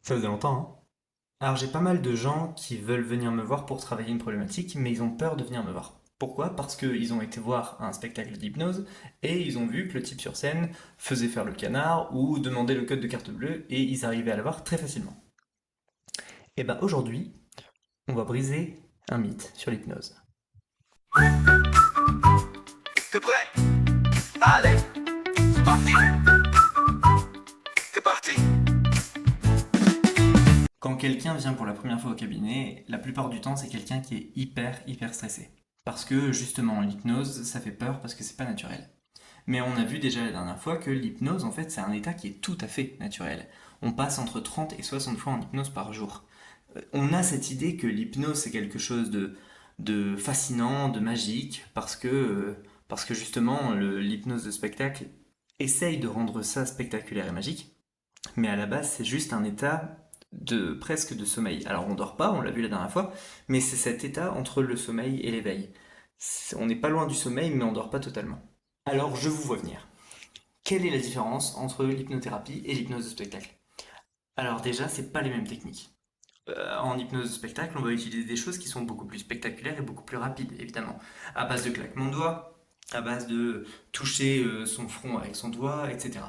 Ça faisait longtemps, hein? Alors j'ai pas mal de gens qui veulent venir me voir pour travailler une problématique, mais ils ont peur de venir me voir. Pourquoi? Parce qu'ils ont été voir un spectacle d'hypnose et ils ont vu que le type sur scène faisait faire le canard ou demandait le code de carte bleue et ils arrivaient à l'avoir très facilement. Et ben aujourd'hui, on va briser un mythe sur l'hypnose. T'es prêt? Allez, c'est parti. C'est parti. Quand quelqu'un vient pour la première fois au cabinet, la plupart du temps c'est quelqu'un qui est hyper stressé. Parce que justement l'hypnose ça fait peur parce que c'est pas naturel. Mais on a vu déjà la dernière fois que l'hypnose, en fait, c'est un état qui est tout à fait naturel. On passe entre 30 et 60 fois en hypnose par jour. On a cette idée que l'hypnose, c'est quelque chose de fascinant, de magique, parce que justement, l'hypnose de spectacle essaye de rendre ça spectaculaire et magique. Mais à la base, c'est juste un état de presque de sommeil. Alors on dort pas, on l'a vu la dernière fois, mais c'est cet état entre le sommeil et l'éveil. On n'est pas loin du sommeil, mais on dort pas totalement. Alors je vous vois venir. Quelle est la différence entre l'hypnothérapie et l'hypnose de spectacle? Alors déjà, c'est pas les mêmes techniques. En hypnose de spectacle, on va utiliser des choses qui sont beaucoup plus spectaculaires et beaucoup plus rapides, évidemment. À base de claquements de doigts, à base de toucher son front avec son doigt, etc.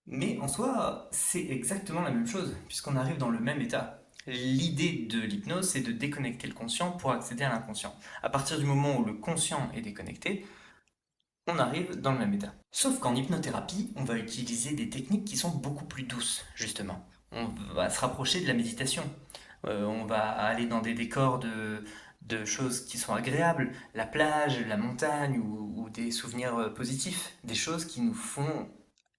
Mais en soi, c'est exactement la même chose, puisqu'on arrive dans le même état. L'idée de l'hypnose, c'est de déconnecter le conscient pour accéder à l'inconscient. À partir du moment où le conscient est déconnecté, on arrive dans le même état. Sauf qu'en hypnothérapie, on va utiliser des techniques qui sont beaucoup plus douces, justement. On va se rapprocher de la méditation. On va aller dans des décors de choses qui sont agréables, la plage, la montagne ou des souvenirs positifs, des choses qui nous font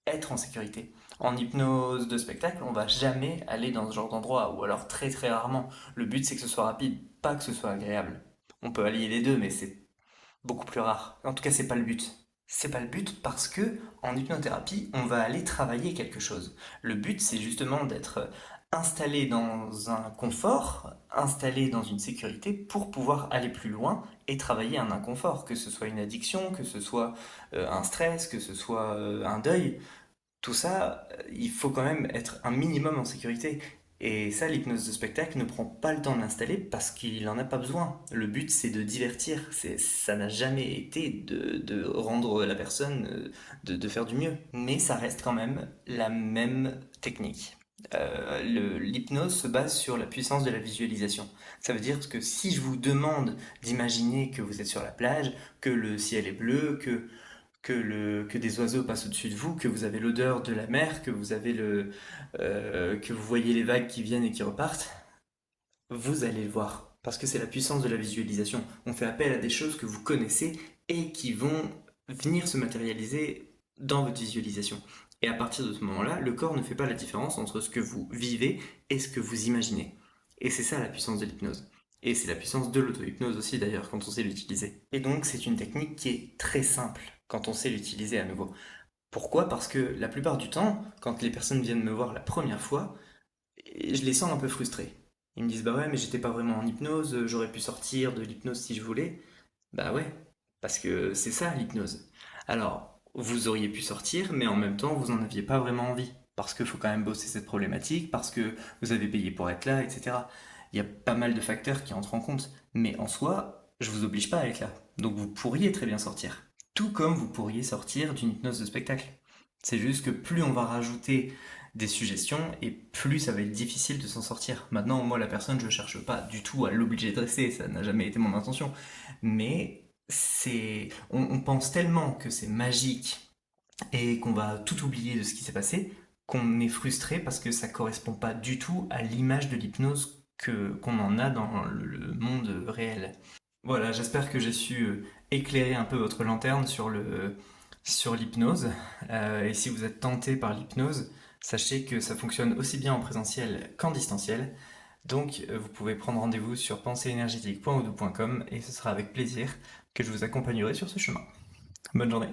être en sécurité. En hypnose de spectacle, on va jamais aller dans ce genre d'endroit, ou alors très rarement. Le but c'est que ce soit rapide, pas que ce soit agréable. On peut allier les deux, mais c'est beaucoup plus rare. En tout cas, c'est pas le but. C'est pas le but parce que en hypnothérapie, on va aller travailler quelque chose. Le but, c'est justement d'être installé dans un confort, installé dans une sécurité pour pouvoir aller plus loin et travailler un inconfort, que ce soit une addiction, que ce soit un stress, que ce soit un deuil. Tout ça, il faut quand même être un minimum en sécurité. Et ça, l'hypnose de spectacle ne prend pas le temps de l'installer parce qu'il n'en a pas besoin. Le but, c'est de divertir. Ça n'a jamais été de rendre la personne, de faire du mieux. Mais ça reste quand même la même technique. L'hypnose se base sur la puissance de la visualisation. Ça veut dire que si je vous demande d'imaginer que vous êtes sur la plage, que le ciel est bleu, que des oiseaux passent au-dessus de vous, que vous avez l'odeur de la mer, que vous voyez les vagues qui viennent et qui repartent, vous allez le voir. Parce que c'est la puissance de la visualisation. On fait appel à des choses que vous connaissez et qui vont venir se matérialiser dans votre visualisation. Et à partir de ce moment-là, le corps ne fait pas la différence entre ce que vous vivez et ce que vous imaginez. Et c'est ça la puissance de l'hypnose. Et c'est la puissance de l'auto-hypnose aussi d'ailleurs quand on sait l'utiliser. Et donc c'est une technique qui est très simple quand on sait l'utiliser à nouveau. Pourquoi? Parce que la plupart du temps, quand les personnes viennent me voir la première fois, je les sens un peu frustrés. Ils me disent bah ouais mais j'étais pas vraiment en hypnose, j'aurais pu sortir de l'hypnose si je voulais. Bah ouais, parce que c'est ça l'hypnose. Alors, vous auriez pu sortir, mais en même temps vous en aviez pas vraiment envie. Parce qu'il faut quand même bosser cette problématique, parce que vous avez payé pour être là, etc. Il y a pas mal de facteurs qui entrent en compte. Mais en soi, je vous oblige pas à être là. Donc vous pourriez très bien sortir. Tout comme vous pourriez sortir d'une hypnose de spectacle. C'est juste que plus on va rajouter des suggestions et plus ça va être difficile de s'en sortir. Maintenant, moi, la personne, je cherche pas du tout à l'obliger de rester, ça n'a jamais été mon intention. Mais on pense tellement que c'est magique et qu'on va tout oublier de ce qui s'est passé qu'on est frustré parce que ça correspond pas du tout à l'image de l'hypnose qu'on en a dans le monde réel. Voilà, j'espère que j'ai su éclairer un peu votre lanterne sur l'hypnose. Et si vous êtes tenté par l'hypnose, sachez que ça fonctionne aussi bien en présentiel qu'en distanciel. Donc, vous pouvez prendre rendez-vous sur pensée-énergétique.odoo.com et ce sera avec plaisir que je vous accompagnerai sur ce chemin. Bonne journée.